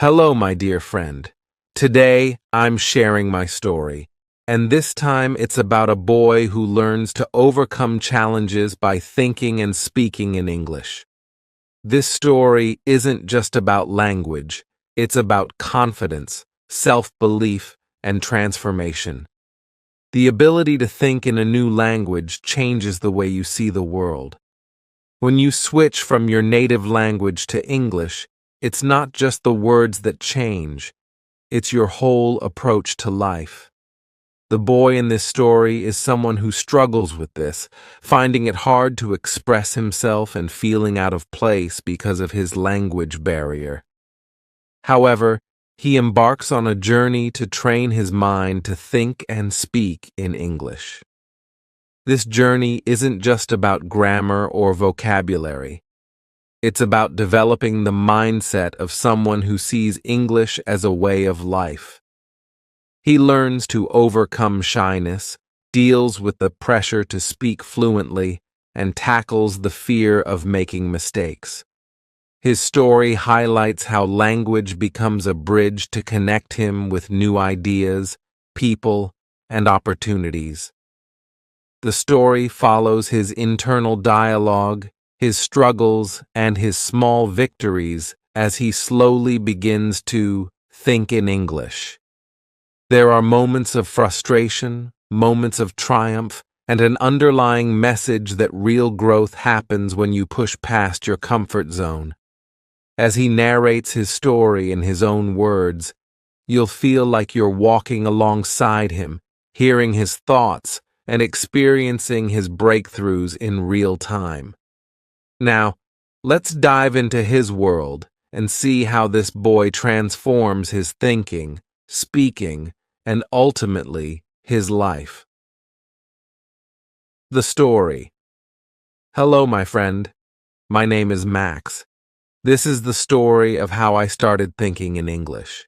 Hello, my dear friend. Today, I'm sharing my story, and this time it's about a boy who learns to overcome challenges by thinking and speaking in English. This story isn't just about language, it's about confidence, self-belief, and transformation. The ability to think in a new language changes the way you see the world. When you switch from your native language to English, it's not just the words that change, it's your whole approach to life. The boy in this story is someone who struggles with this, finding it hard to express himself and feeling out of place because of his language barrier. However, he embarks on a journey to train his mind to think and speak in English. This journey isn't just about grammar or vocabulary. It's about developing the mindset of someone who sees English as a way of life. He learns to overcome shyness, deals with the pressure to speak fluently, and tackles the fear of making mistakes. His story highlights how language becomes a bridge to connect him with new ideas, people, and opportunities. The story follows his internal dialogue, his struggles, and his small victories as he slowly begins to think in English. There are moments of frustration, moments of triumph, and an underlying message that real growth happens when you push past your comfort zone. As he narrates his story in his own words, you'll feel like you're walking alongside him, hearing his thoughts, and experiencing his breakthroughs in real time. Now, let's dive into his world and see how this boy transforms his thinking, speaking, and ultimately his life. The story. Hello, my friend. My name is Max. This is the story of how I started thinking in English.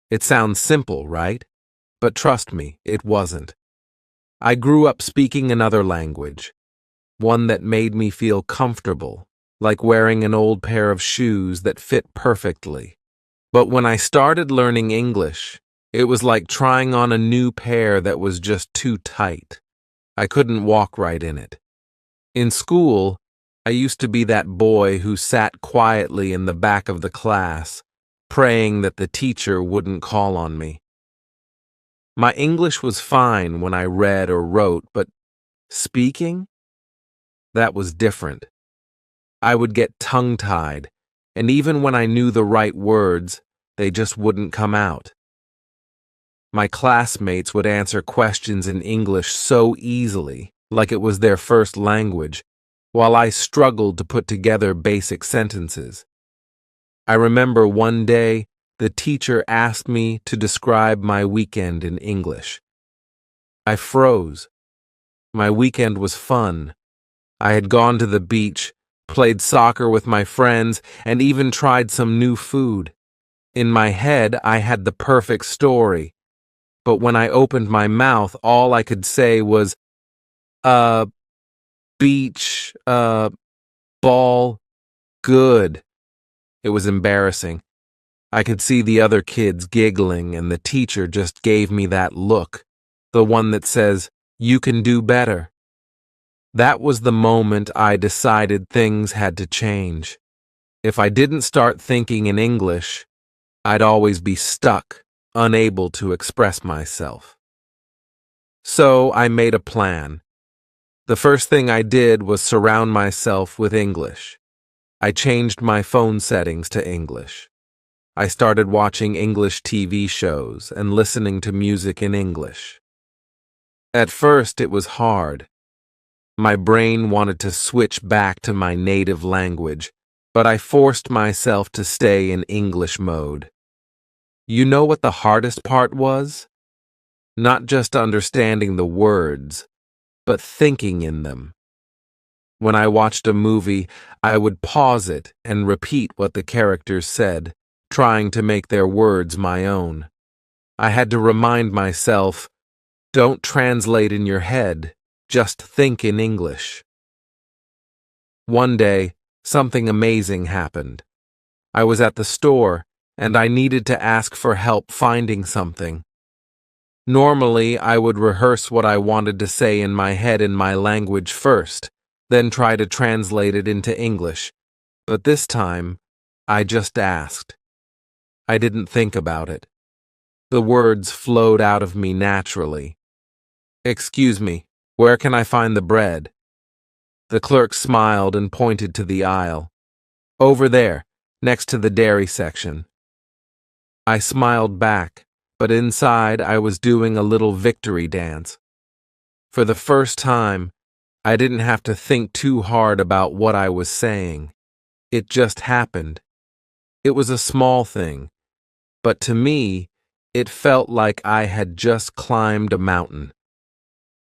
It sounds simple, right? But trust me, it wasn't. I grew up speaking another language, one that made me feel comfortable, like wearing an old pair of shoes that fit perfectly. But when I started learning English, it was like trying on a new pair that was just too tight. I couldn't walk right in it. In school, I used to be that boy who sat quietly in the back of the class, praying that the teacher wouldn't call on me. My English was fine when I read or wrote, but speaking? That was different. I would get tongue-tied, and even when I knew the right words, they just wouldn't come out. My classmates would answer questions in English so easily, like it was their first language, while I struggled to put together basic sentences. I remember one day, the teacher asked me to describe my weekend in English. I froze. My weekend was fun. I had gone to the beach, played soccer with my friends, and even tried some new food. In my head, I had the perfect story. But when I opened my mouth, all I could say was, beach, ball, good. It was embarrassing. I could see the other kids giggling, and the teacher just gave me that look, the one that says, "You can do better." That was the moment I decided things had to change. If I didn't start thinking in English, I'd always be stuck, unable to express myself. So I made a plan. The first thing I did was surround myself with English. I changed my phone settings to English. I started watching English TV shows and listening to music in English. At first, it was hard. My brain wanted to switch back to my native language, but I forced myself to stay in English mode. You know what the hardest part was? Not just understanding the words, but thinking in them. When I watched a movie, I would pause it and repeat what the characters said, trying to make their words my own. I had to remind myself, don't translate in your head, just think in English. One day, something amazing happened. I was at the store, and I needed to ask for help finding something. Normally, I would rehearse what I wanted to say in my head in my language first, then try to translate it into English. But this time, I just asked. I didn't think about it. The words flowed out of me naturally. "Excuse me, where can I find the bread?" The clerk smiled and pointed to the aisle. "Over there, next to the dairy section." I smiled back, but inside I was doing a little victory dance. For the first time, I didn't have to think too hard about what I was saying. It just happened. It was a small thing, but to me, it felt like I had just climbed a mountain.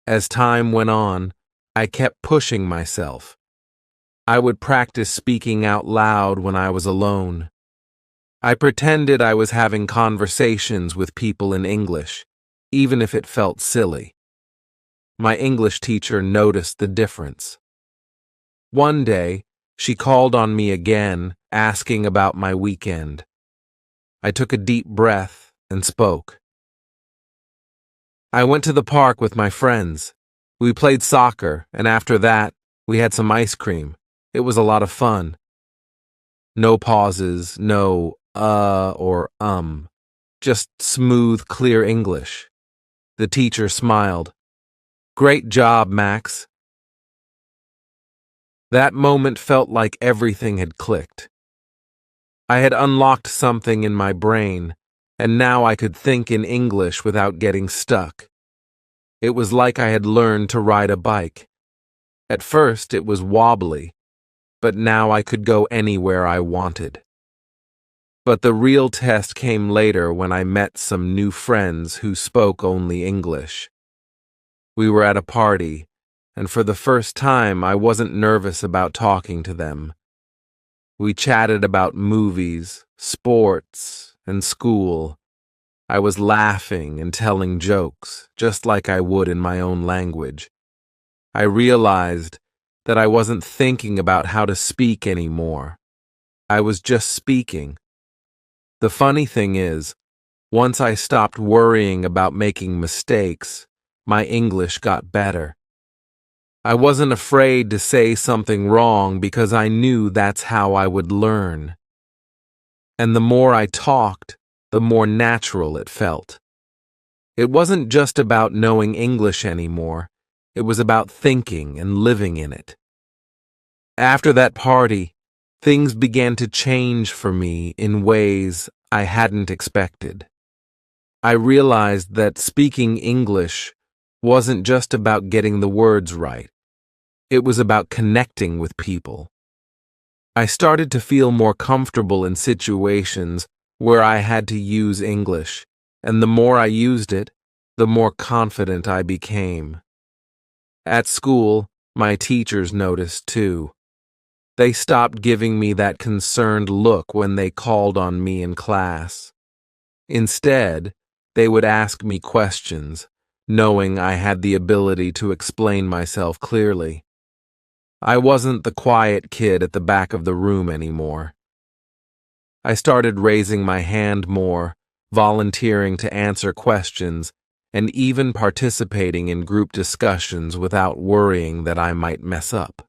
As time went on, I kept pushing myself. I would practice speaking out loud when I was alone. I pretended I was having conversations with people in English, even if it felt silly. My English teacher noticed the difference. One day, she called on me again, asking about my weekend. I took a deep breath and spoke. "I went to the park with my friends. We played soccer, and after that, we had some ice cream. It was a lot of fun." No pauses, no or just smooth, clear English. The teacher smiled. "Great job, Max." That moment felt like everything had clicked. I had unlocked something in my brain, and now I could think in English without getting stuck. It was like I had learned to ride a bike. At first, it was wobbly, but now I could go anywhere I wanted. But the real test came later when I met some new friends who spoke only English. We were at a party, and for the first time I wasn't nervous about talking to them. We chatted about movies, sports, and school. I was laughing and telling jokes, just like I would in my own language. I realized that I wasn't thinking about how to speak anymore. I was just speaking. The funny thing is, once I stopped worrying about making mistakes, my English got better. I wasn't afraid to say something wrong because I knew that's how I would learn. And the more I talked, the more natural it felt. It wasn't just about knowing English anymore. It was about thinking and living in it. After that party, things began to change for me in ways I hadn't expected. I realized that speaking English wasn't just about getting the words right. It was about connecting with people. I started to feel more comfortable in situations where I had to use English, and the more I used it, the more confident I became. At school, my teachers noticed too. They stopped giving me that concerned look when they called on me in class. Instead, they would ask me questions, knowing I had the ability to explain myself clearly. I wasn't the quiet kid at the back of the room anymore. I started raising my hand more, volunteering to answer questions, and even participating in group discussions without worrying that I might mess up.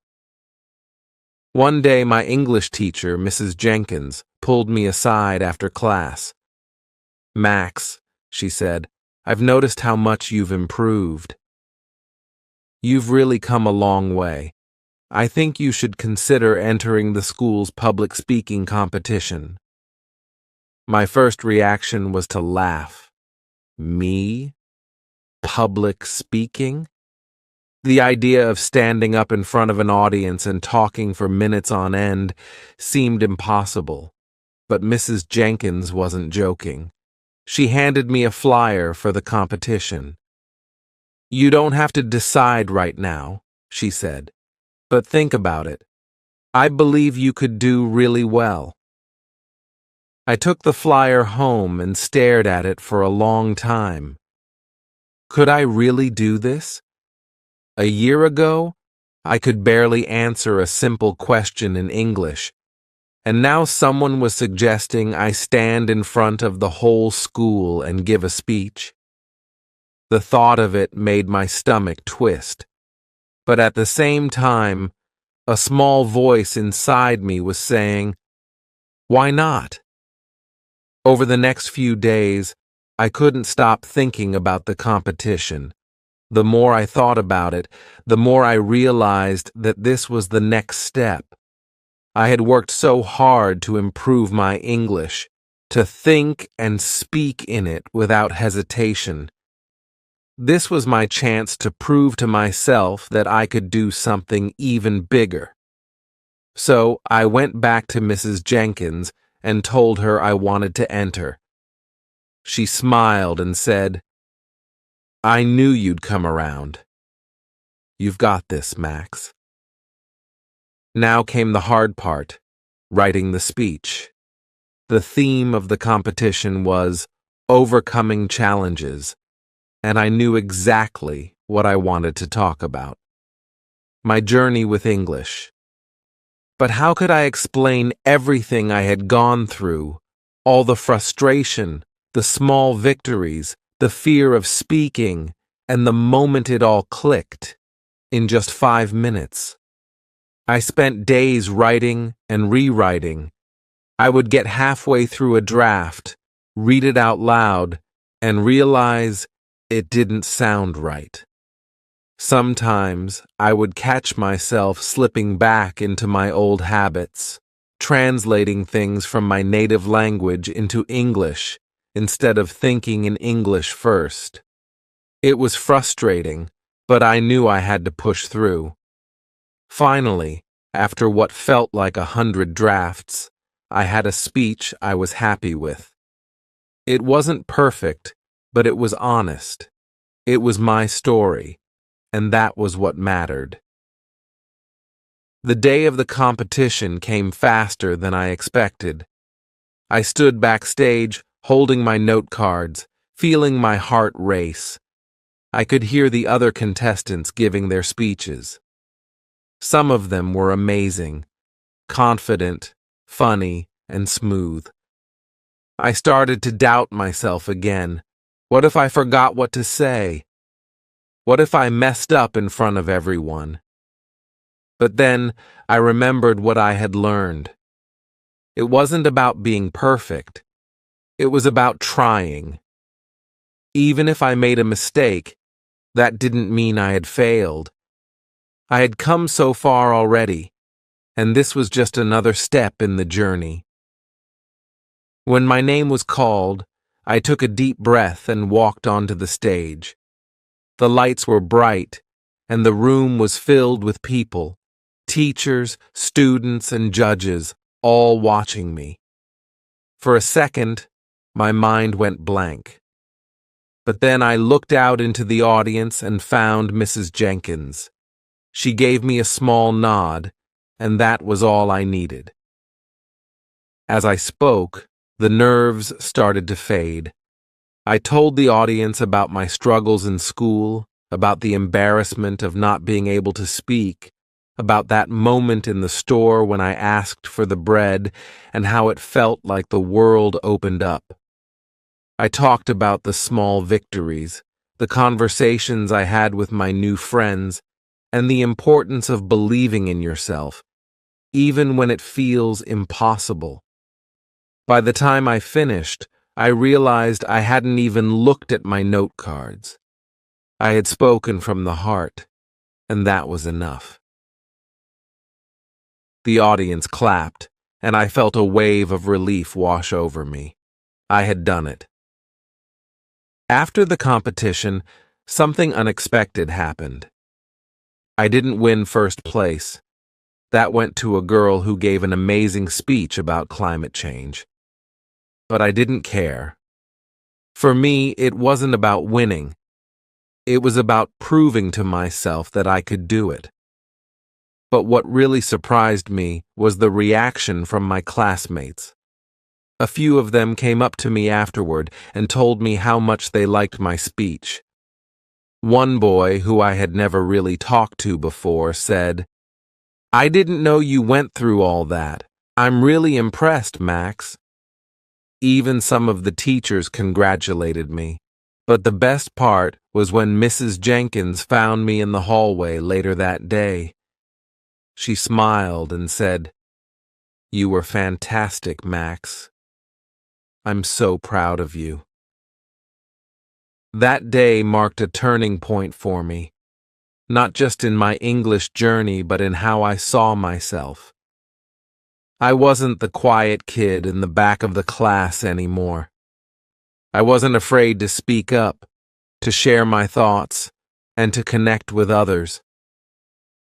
One day, my English teacher, Mrs. Jenkins, pulled me aside after class. "Max," she said, "I've noticed how much you've improved. You've really come a long way. I think you should consider entering the school's public speaking competition." My first reaction was to laugh. Me? Public speaking? The idea of standing up in front of an audience and talking for minutes on end seemed impossible. But Mrs. Jenkins wasn't joking. She handed me a flyer for the competition. "You don't have to decide right now," she said, "but think about it. I believe you could do really well." I took the flyer home and stared at it for a long time. Could I really do this? A year ago, I could barely answer a simple question in English, And now someone was suggesting I stand in front of the whole school and give a speech. The thought of it made my stomach twist. But at the same time, a small voice inside me was saying, "Why not?" Over the next few days, I couldn't stop thinking about the competition. The more I thought about it, the more I realized that this was the next step. I had worked so hard to improve my English, to think and speak in it without hesitation. This was my chance to prove to myself that I could do something even bigger. So I went back to Mrs. Jenkins and told her I wanted to enter. She smiled and said, "I knew you'd come around. You've got this, Max." Now came the hard part, writing the speech. The theme of the competition was overcoming challenges, and I knew exactly what I wanted to talk about. My journey with English. But how could I explain everything I had gone through, all the frustration, the small victories, the fear of speaking, and the moment it all clicked, in just 5 minutes? I spent days writing and rewriting. I would get halfway through a draft, read it out loud, and realize it didn't sound right. Sometimes I would catch myself slipping back into my old habits, translating things from my native language into English instead of thinking in English first. It was frustrating, but I knew I had to push through. Finally, after what felt like 100 drafts, I had a speech I was happy with. It wasn't perfect, but it was honest. It was my story, and that was what mattered. The day of the competition came faster than I expected. I stood backstage, holding my note cards, feeling my heart race. I could hear the other contestants giving their speeches. Some of them were amazing, confident, funny, and smooth. I started to doubt myself again. What if I forgot what to say? What if I messed up in front of everyone? But then I remembered what I had learned. It wasn't about being perfect. It was about trying. Even if I made a mistake, that didn't mean I had failed. I had come so far already, and this was just another step in the journey. When my name was called, I took a deep breath and walked onto the stage. The lights were bright, and the room was filled with people, teachers, students, and judges, all watching me. For a second, my mind went blank. But then I looked out into the audience and found Mrs. Jenkins. She gave me a small nod, and that was all I needed. As I spoke, the nerves started to fade. I told the audience about my struggles in school, about the embarrassment of not being able to speak, about that moment in the store when I asked for the bread and how it felt like the world opened up. I talked about the small victories, the conversations I had with my new friends, and the importance of believing in yourself, even when it feels impossible. By the time I finished, I realized I hadn't even looked at my note cards. I had spoken from the heart, and that was enough. The audience clapped, and I felt a wave of relief wash over me. I had done it. After the competition, something unexpected happened. I didn't win first place. That went to a girl who gave an amazing speech about climate change. But I didn't care. For me, it wasn't about winning. It was about proving to myself that I could do it. But what really surprised me was the reaction from my classmates. A few of them came up to me afterward and told me how much they liked my speech. One boy, who I had never really talked to before, said, "I didn't know you went through all that, I'm really impressed, Max. Even some of the teachers congratulated me. But the best part was when Mrs. Jenkins found me in the hallway later that day. She smiled and said, "You were fantastic, Max. I'm so proud of you." That day marked a turning point for me, not just in my English journey, but in how I saw myself. I wasn't the quiet kid in the back of the class anymore. I wasn't afraid to speak up, to share my thoughts, and to connect with others.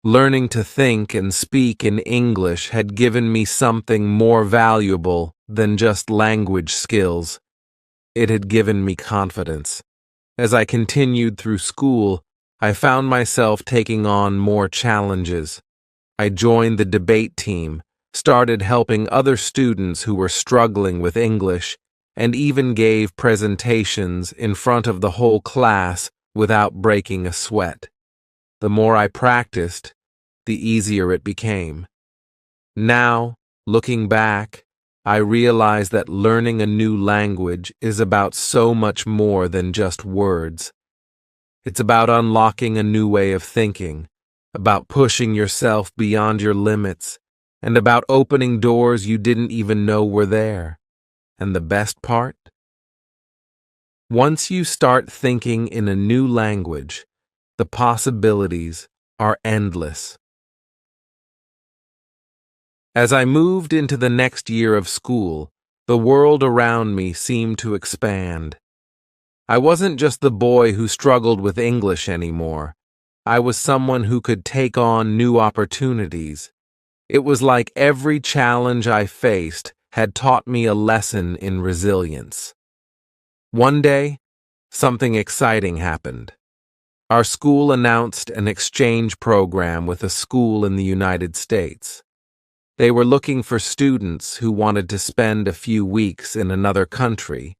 Learning to think and speak in English had given me something more valuable than just language skills. It had given me confidence. As I continued through school, I found myself taking on more challenges. I joined the debate team, started helping other students who were struggling with English, and even gave presentations in front of the whole class without breaking a sweat. The more I practiced, the easier it became. Now, looking back, I realize that learning a new language is about so much more than just words. It's about unlocking a new way of thinking, about pushing yourself beyond your limits, and about opening doors you didn't even know were there. And the best part? Once you start thinking in a new language, the possibilities are endless. As I moved into the next year of school, the world around me seemed to expand. I wasn't just the boy who struggled with English anymore. I was someone who could take on new opportunities. It was like every challenge I faced had taught me a lesson in resilience. One day, something exciting happened. Our school announced an exchange program with a school in the United States. They were looking for students who wanted to spend a few weeks in another country,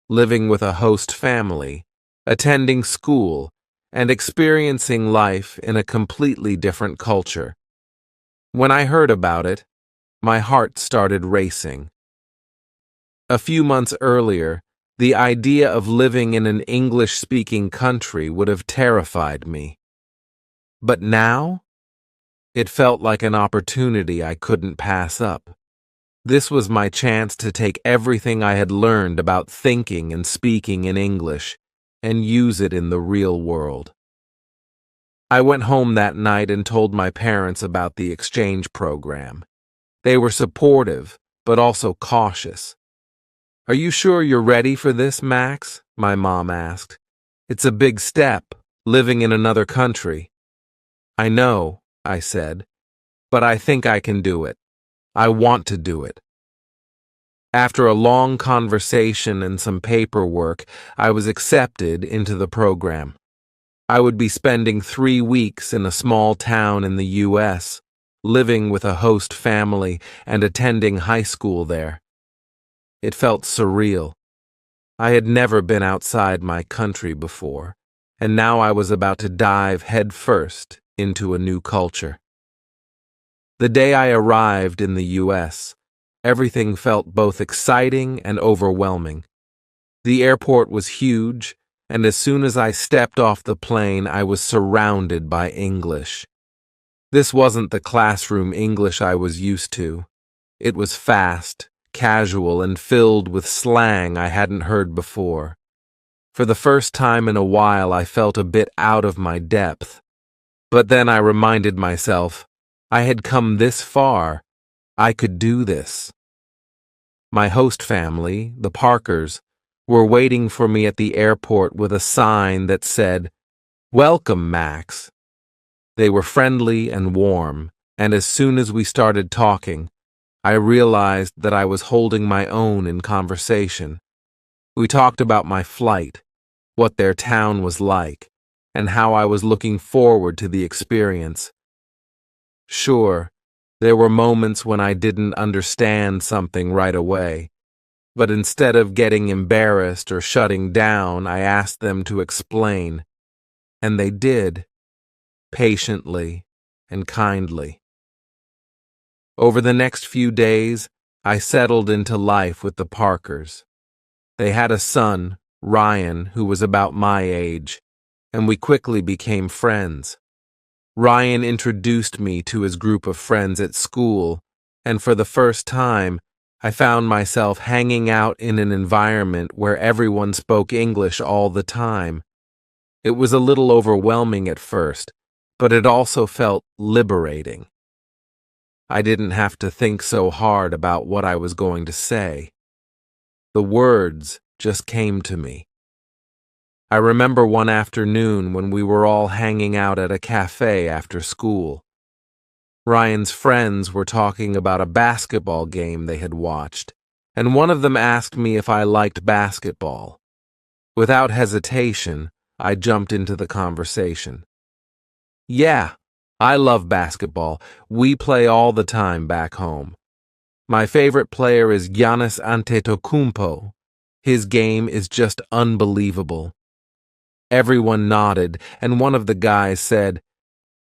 living with a host family, attending school, and experiencing life in a completely different culture. When I heard about it, my heart started racing. A few months earlier, the idea of living in an English-speaking country would have terrified me. But now, it felt like an opportunity I couldn't pass up. This was my chance to take everything I had learned about thinking and speaking in English and use it in the real world. I went home that night and told my parents about the exchange program. They were supportive, but also cautious. "Are you sure you're ready for this, Max?" my mom asked. "It's a big step, living in another country." "I know," I said, "but I think I can do it. I want to do it." After a long conversation and some paperwork, I was accepted into the program. I would be spending 3 weeks in a small town in the U.S., living with a host family and attending high school there. It felt surreal. I had never been outside my country before, and now I was about to dive headfirst into a new culture. The day I arrived in the U.S., everything felt both exciting and overwhelming. The airport was huge, and as soon as I stepped off the plane, I was surrounded by English. This wasn't the classroom English I was used to. It was fast, casual, and filled with slang I hadn't heard before. For the first time in a while, I felt a bit out of my depth. But then I reminded myself, I had come this far. I could do this. My host family, the Parkers, were waiting for me at the airport with a sign that said, "Welcome, Max." They were friendly and warm, and as soon as we started talking, I realized that I was holding my own in conversation. We talked about my flight, what their town was like, and how I was looking forward to the experience. Sure, there were moments when I didn't understand something right away, but instead of getting embarrassed or shutting down, I asked them to explain, and they did, patiently and kindly. Over the next few days, I settled into life with the Parkers. They had a son, Ryan, who was about my age, and we quickly became friends. Ryan introduced me to his group of friends at school, and for the first time, I found myself hanging out in an environment where everyone spoke English all the time. It was a little overwhelming at first, but it also felt liberating. I didn't have to think so hard about what I was going to say. The words just came to me. I remember one afternoon when we were all hanging out at a cafe after school. Ryan's friends were talking about a basketball game they had watched, and one of them asked me if I liked basketball. Without hesitation, I jumped into the conversation. Yeah, I love basketball. We play all the time back home. My favorite player is Giannis Antetokounmpo. His game is just unbelievable. Everyone nodded, and one of the guys said,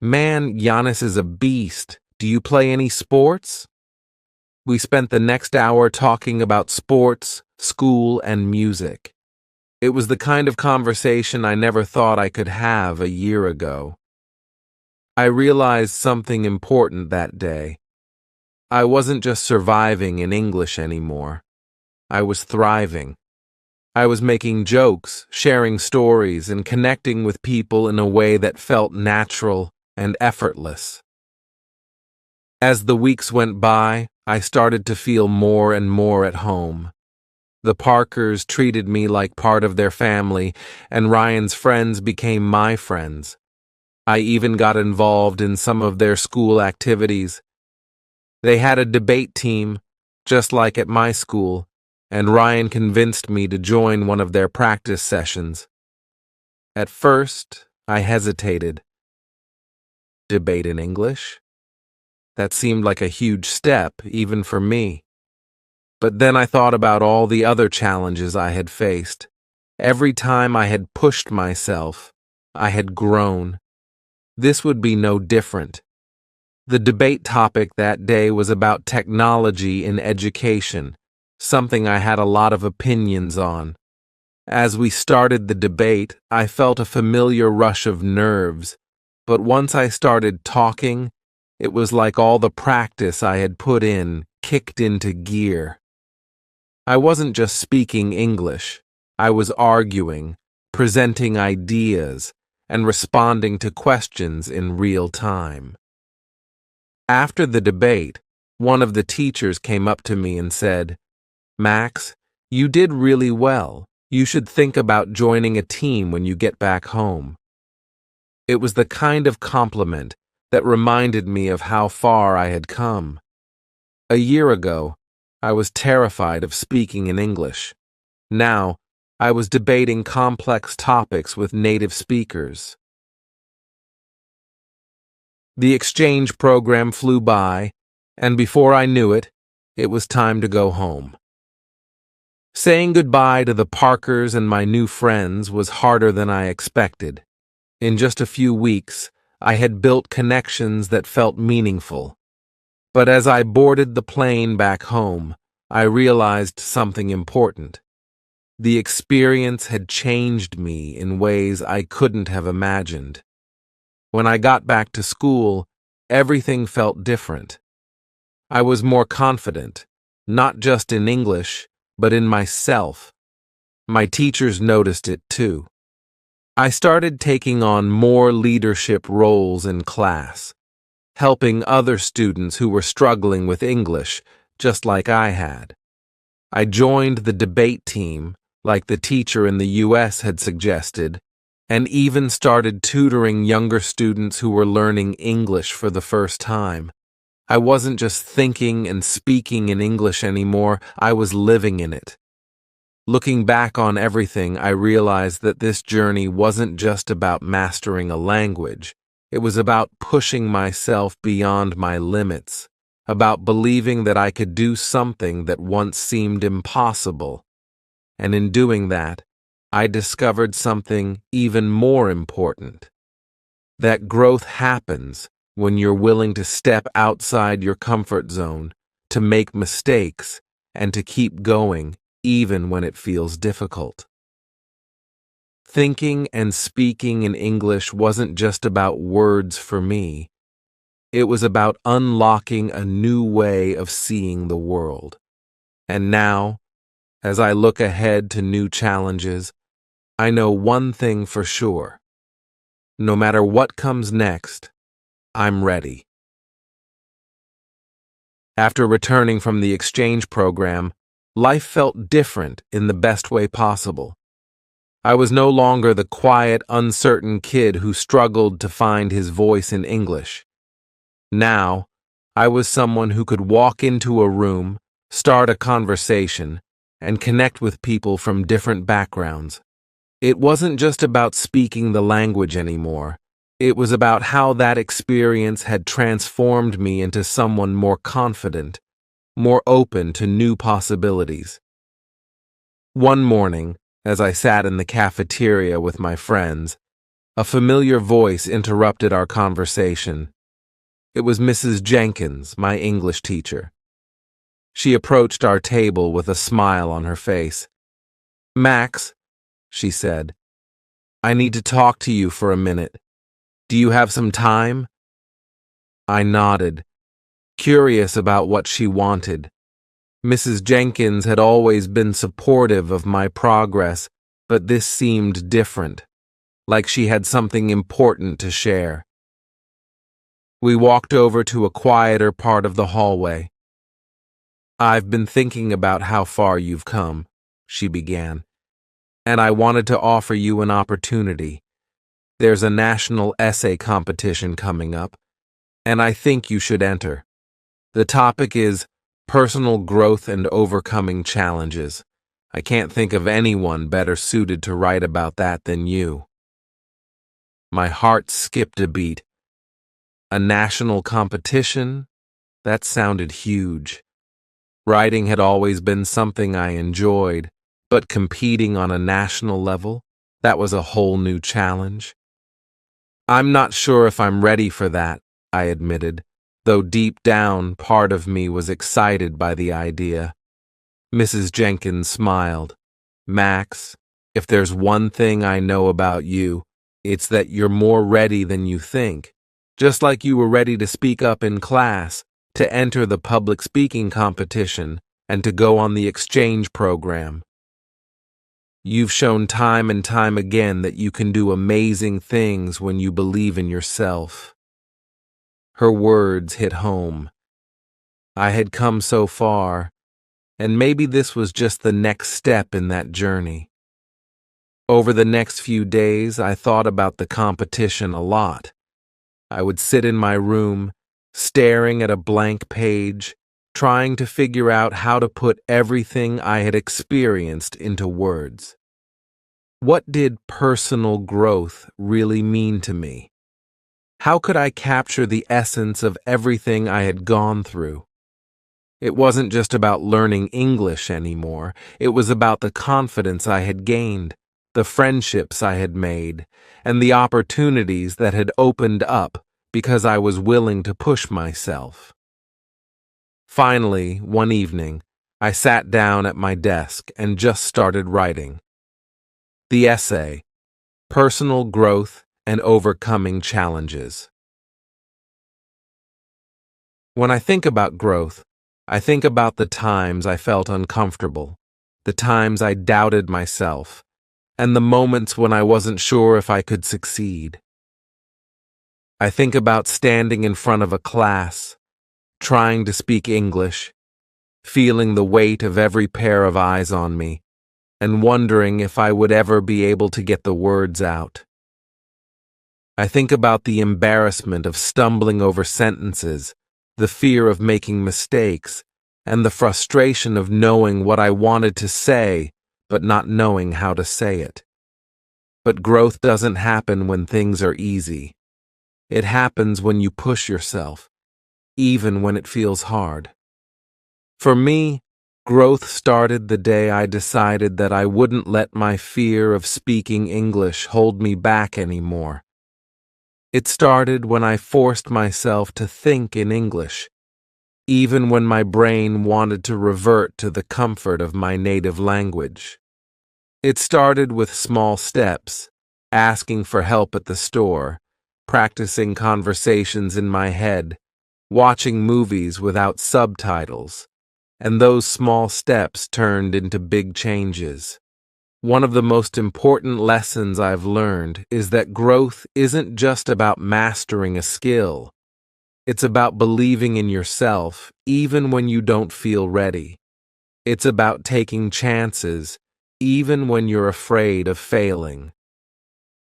"Man, Giannis is a beast. Do you play any sports?" We spent the next hour talking about sports, school, and music. It was the kind of conversation I never thought I could have a year ago. I realized something important that day. I wasn't just surviving in English anymore. I was thriving. I was making jokes, sharing stories, and connecting with people in a way that felt natural and effortless. As the weeks went by, I started to feel more and more at home. The Parkers treated me like part of their family, and Ryan's friends became my friends. I even got involved in some of their school activities. They had a debate team, just like at my school, and Ryan convinced me to join one of their practice sessions. At first, I hesitated. Debate in English? That seemed like a huge step, even for me. But then I thought about all the other challenges I had faced. Every time I had pushed myself, I had grown. This would be no different. The debate topic that day was about technology in education, something I had a lot of opinions on. As we started the debate, I felt a familiar rush of nerves, but once I started talking, it was like all the practice I had put in kicked into gear. I wasn't just speaking English. I was arguing, presenting ideas, and responding to questions in real time. After the debate, one of the teachers came up to me and said, "Max, you did really well. You should think about joining a team when you get back home." It was the kind of compliment that reminded me of how far I had come. A year ago, I was terrified of speaking in English. Now, I was debating complex topics with native speakers. The exchange program flew by, and before I knew it, it was time to go home. Saying goodbye to the Parkers and my new friends was harder than I expected. In just a few weeks, I had built connections that felt meaningful. But as I boarded the plane back home, I realized something important. The experience had changed me in ways I couldn't have imagined. When I got back to school, everything felt different. I was more confident, not just in English, but in myself. My teachers noticed it too. I started taking on more leadership roles in class, helping other students who were struggling with English, just like I had. I joined the debate team, like the teacher in the US had suggested, and even started tutoring younger students who were learning English for the first time. I wasn't just thinking and speaking in English anymore, I was living in it. Looking back on everything, I realized that this journey wasn't just about mastering a language. It was about pushing myself beyond my limits, about believing that I could do something that once seemed impossible. And in doing that, I discovered something even more important. That growth happens when you're willing to step outside your comfort zone, to make mistakes, and to keep going even when it feels difficult. Thinking and speaking in English wasn't just about words for me. It was about unlocking a new way of seeing the world. And now, as I look ahead to new challenges, I know one thing for sure. No matter what comes next, I'm ready. After returning from the exchange program, life felt different in the best way possible. I was no longer the quiet, uncertain kid who struggled to find his voice in English. Now, I was someone who could walk into a room, start a conversation, and connect with people from different backgrounds. It wasn't just about speaking the language anymore. It was about how that experience had transformed me into someone more confident, more open to new possibilities. One morning, as I sat in the cafeteria with my friends, a familiar voice interrupted our conversation. It was Mrs. Jenkins, my English teacher. She approached our table with a smile on her face. "Max," she said, "I need to talk to you for a minute. Do you have some time?" I nodded, curious about what she wanted. Mrs. Jenkins had always been supportive of my progress, but this seemed different, like she had something important to share. We walked over to a quieter part of the hallway. "I've been thinking about how far you've come," she began, "and I wanted to offer you an opportunity. There's a national essay competition coming up, and I think you should enter. The topic is personal growth and overcoming challenges. I can't think of anyone better suited to write about that than you." My heart skipped a beat. A national competition? That sounded huge. Writing had always been something I enjoyed, but competing on a national level, that was a whole new challenge. "I'm not sure if I'm ready for that," I admitted, though deep down part of me was excited by the idea. Mrs. Jenkins smiled. "Max, if there's one thing I know about you, it's that you're more ready than you think. Just like you were ready to speak up in class, to enter the public speaking competition, and to go on the exchange program. You've shown time and time again that you can do amazing things when you believe in yourself." Her words hit home. I had come so far, and maybe this was just the next step in that journey. Over the next few days, I thought about the competition a lot. I would sit in my room, staring at a blank page, trying to figure out how to put everything I had experienced into words. What did personal growth really mean to me? How could I capture the essence of everything I had gone through? It wasn't just about learning English anymore. It was about the confidence I had gained, the friendships I had made, and the opportunities that had opened up because I was willing to push myself. Finally, one evening, I sat down at my desk and just started writing. The essay, Personal Growth and Overcoming Challenges. When I think about growth, I think about the times I felt uncomfortable, the times I doubted myself, and the moments when I wasn't sure if I could succeed. I think about standing in front of a class, trying to speak English, feeling the weight of every pair of eyes on me, and wondering if I would ever be able to get the words out. I think about the embarrassment of stumbling over sentences, the fear of making mistakes, and the frustration of knowing what I wanted to say, but not knowing how to say it. But growth doesn't happen when things are easy. It happens when you push yourself, even when it feels hard. For me, growth started the day I decided that I wouldn't let my fear of speaking English hold me back anymore. It started when I forced myself to think in English, even when my brain wanted to revert to the comfort of my native language. It started with small steps, asking for help at the store, practicing conversations in my head, watching movies without subtitles, and those small steps turned into big changes. One of the most important lessons I've learned is that growth isn't just about mastering a skill. It's about believing in yourself even when you don't feel ready. It's about taking chances even when you're afraid of failing.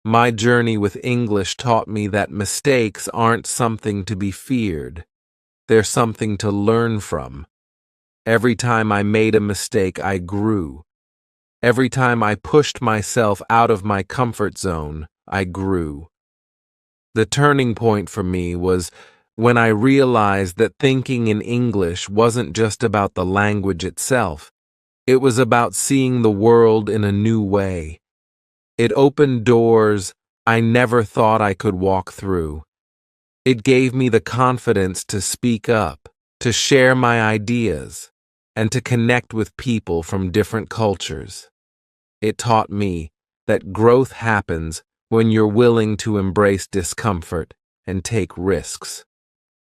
My journey with English taught me that mistakes aren't something to be feared. They're something to learn from. Every time I made a mistake, I grew. Every time I pushed myself out of my comfort zone, I grew. The turning point for me was when I realized that thinking in English wasn't just about the language itself. It was about seeing the world in a new way. It opened doors I never thought I could walk through. It gave me the confidence to speak up, to share my ideas, and to connect with people from different cultures. It taught me that growth happens when you're willing to embrace discomfort and take risks.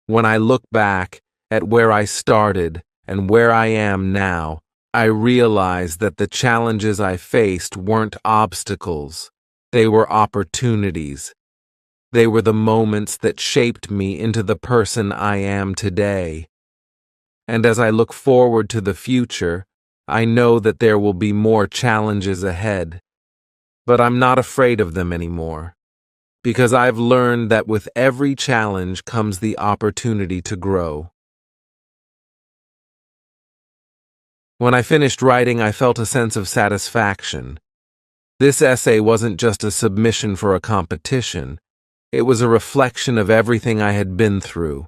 When I look back at where I started and where I am now, I realize that the challenges I faced weren't obstacles. They were opportunities. They were the moments that shaped me into the person I am today. And as I look forward to the future, I know that there will be more challenges ahead. But I'm not afraid of them anymore, because I've learned that with every challenge comes the opportunity to grow. When I finished writing, I felt a sense of satisfaction. This essay wasn't just a submission for a competition. It was a reflection of everything I had been through.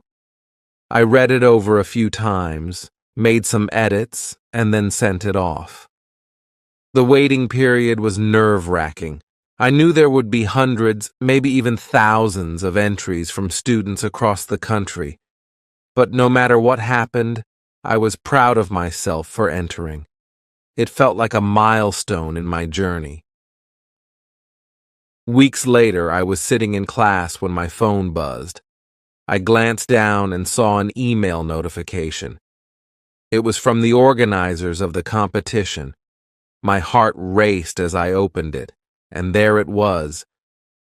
I read it over a few times, made some edits, and then sent it off. The waiting period was nerve-wracking. I knew there would be hundreds, maybe even thousands of entries from students across the country. But no matter what happened, I was proud of myself for entering. It felt like a milestone in my journey. Weeks later, I was sitting in class when my phone buzzed. I glanced down and saw an email notification. It was from the organizers of the competition. My heart raced as I opened it, and there it was,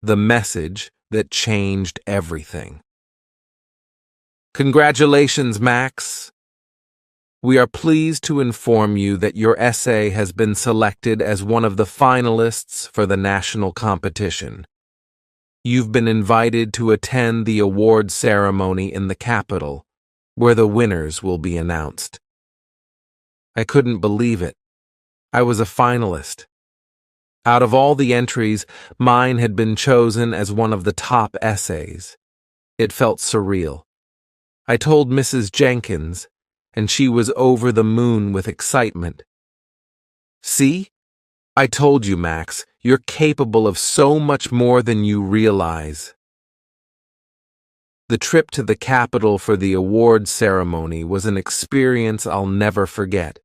the message that changed everything. Congratulations, Max! We are pleased to inform you that your essay has been selected as one of the finalists for the national competition. You've been invited to attend the award ceremony in the capital, where the winners will be announced. I couldn't believe it. I was a finalist. Out of all the entries, mine had been chosen as one of the top essays. It felt surreal. I told Mrs. Jenkins, and she was over the moon with excitement. See? I told you, Max, you're capable of so much more than you realize. The trip to the capital for the award ceremony was an experience I'll never forget.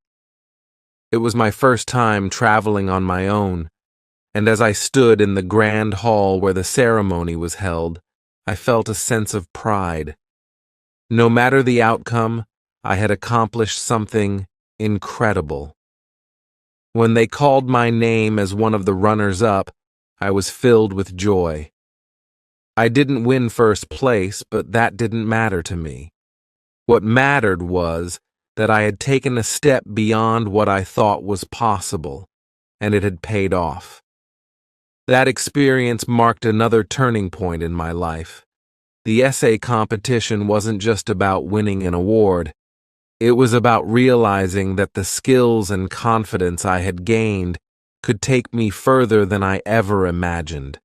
It was my first time traveling on my own, and as I stood in the grand hall where the ceremony was held, I felt a sense of pride. No matter the outcome, I had accomplished something incredible. When they called my name as one of the runners-up, I was filled with joy. I didn't win first place, but that didn't matter to me. What mattered was that I had taken a step beyond what I thought was possible, and it had paid off. That experience marked another turning point in my life. The essay competition wasn't just about winning an award. It was about realizing that the skills and confidence I had gained could take me further than I ever imagined.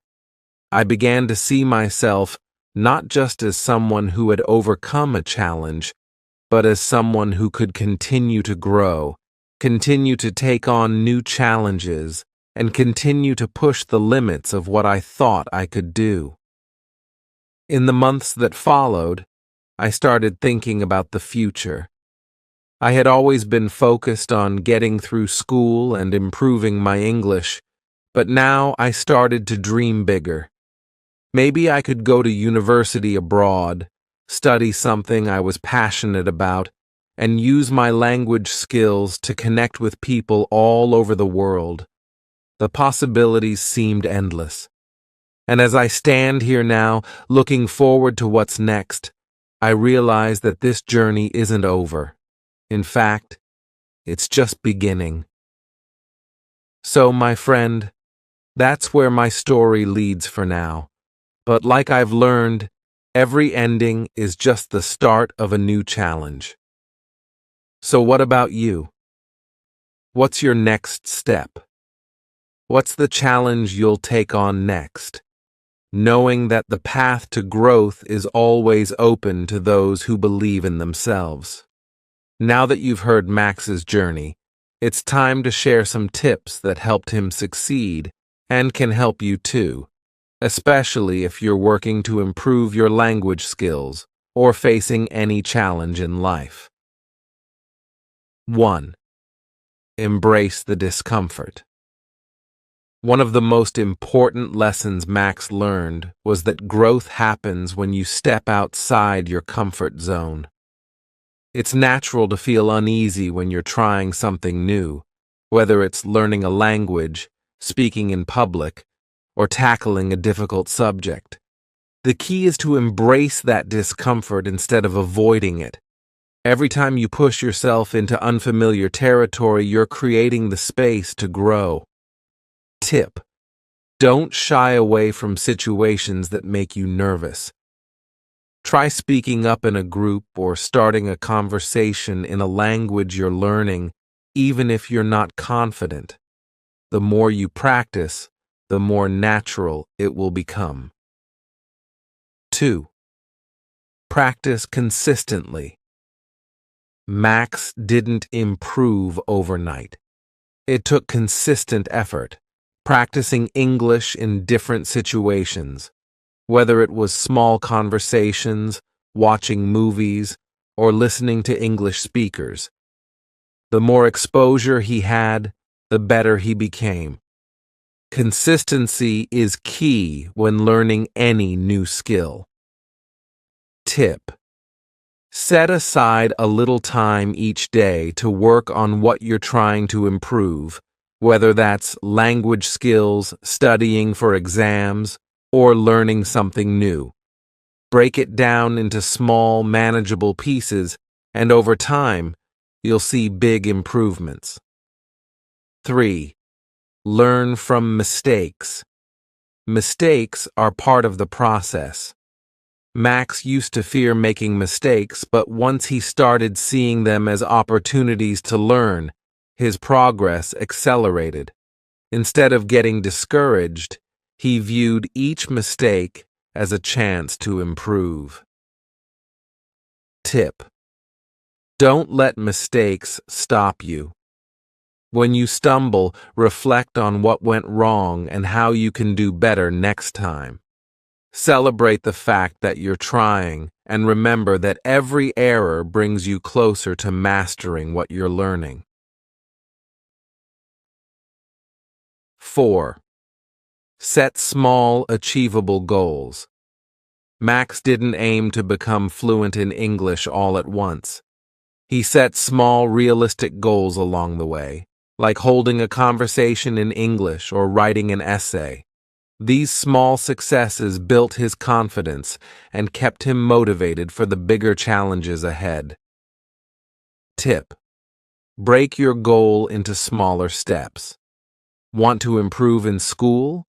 I began to see myself not just as someone who had overcome a challenge, but as someone who could continue to grow, continue to take on new challenges, and continue to push the limits of what I thought I could do. In the months that followed, I started thinking about the future. I had always been focused on getting through school and improving my English, but now I started to dream bigger. Maybe I could go to university abroad, study something I was passionate about, and use my language skills to connect with people all over the world. The possibilities seemed endless. And as I stand here now, looking forward to what's next, I realize that this journey isn't over. In fact, it's just beginning. So, my friend, that's where my story leads for now. But like I've learned, every ending is just the start of a new challenge. So what about you? What's your next step? What's the challenge you'll take on next? Knowing that the path to growth is always open to those who believe in themselves. Now that you've heard Max's journey, it's time to share some tips that helped him succeed and can help you too, especially if you're working to improve your language skills or facing any challenge in life. 1. Embrace the discomfort. One of the most important lessons Max learned was that growth happens when you step outside your comfort zone. It's natural to feel uneasy when you're trying something new, whether it's learning a language, speaking in public, or tackling a difficult subject. The key is to embrace that discomfort instead of avoiding it. Every time you push yourself into unfamiliar territory, you're creating the space to grow. Tip: don't shy away from situations that make you nervous. Try speaking up in a group or starting a conversation in a language you're learning, even if you're not confident. The more you practice, the more natural it will become. 2. Practice consistently. Max didn't improve overnight. It took consistent effort, practicing English in different situations, whether it was small conversations, watching movies, or listening to English speakers. The more exposure he had, the better he became. Consistency is key when learning any new skill. Tip: set aside a little time each day to work on what you're trying to improve, whether that's language skills, studying for exams, or learning something new. Break it down into small, manageable pieces, and over time, you'll see big improvements. 3. Learn from mistakes. Mistakes are part of the process. Max used to fear making mistakes, but once he started seeing them as opportunities to learn, his progress accelerated. Instead of getting discouraged, he viewed each mistake as a chance to improve. Tip: don't let mistakes stop you. When you stumble, reflect on what went wrong and how you can do better next time. Celebrate the fact that you're trying, and remember that every error brings you closer to mastering what you're learning. 4. Set small, achievable goals. Max didn't aim to become fluent in English all at once. He set small, realistic goals along the way, like holding a conversation in English or writing an essay. These small successes built his confidence and kept him motivated for the bigger challenges ahead. Tip: break your goal into smaller steps. Want to improve in school?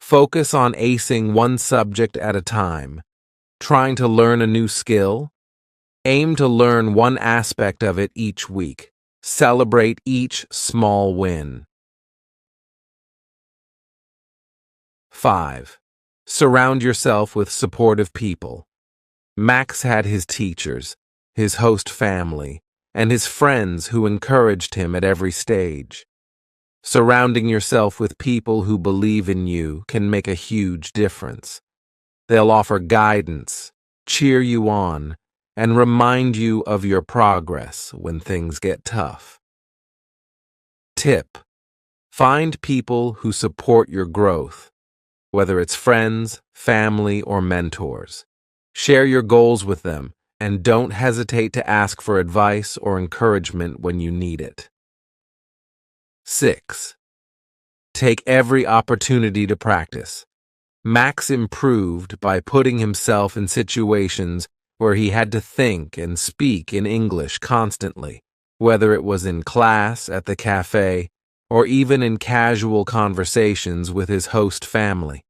Focus on acing one subject at a time. Trying to learn a new skill? Aim to learn one aspect of it each week. Celebrate each small win. 5. Surround yourself with supportive people. Max had his teachers, his host family, and his friends who encouraged him at every stage. Surrounding yourself with people who believe in you can make a huge difference. They'll offer guidance, cheer you on, and remind you of your progress when things get tough. Tip: find people who support your growth, whether it's friends, family, or mentors. Share your goals with them, and don't hesitate to ask for advice or encouragement when you need it. 6. Take every opportunity to practice. Max improved by putting himself in situations where he had to think and speak in English constantly, whether it was in class, at the cafe, or even in casual conversations with his host family.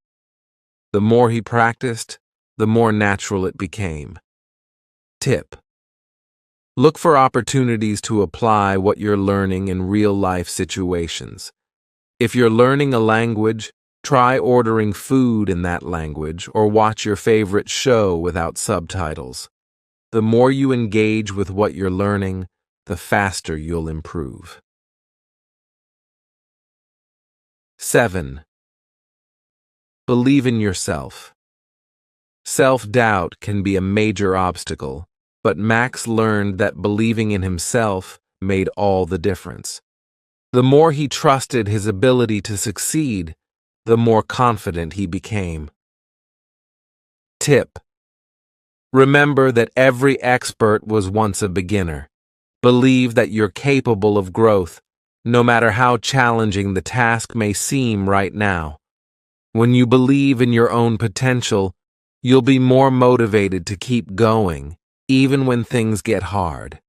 The more he practiced, the more natural it became. Tip: look for opportunities to apply what you're learning in real-life situations. If you're learning a language, try ordering food in that language or watch your favorite show without subtitles. The more you engage with what you're learning, the faster you'll improve. 7. Believe in yourself. Self-doubt can be a major obstacle, but Max learned that believing in himself made all the difference. The more he trusted his ability to succeed, the more confident he became. Tip: remember that every expert was once a beginner. Believe that you're capable of growth, no matter how challenging the task may seem right now. When you believe in your own potential, you'll be more motivated to keep going, even when things get hard.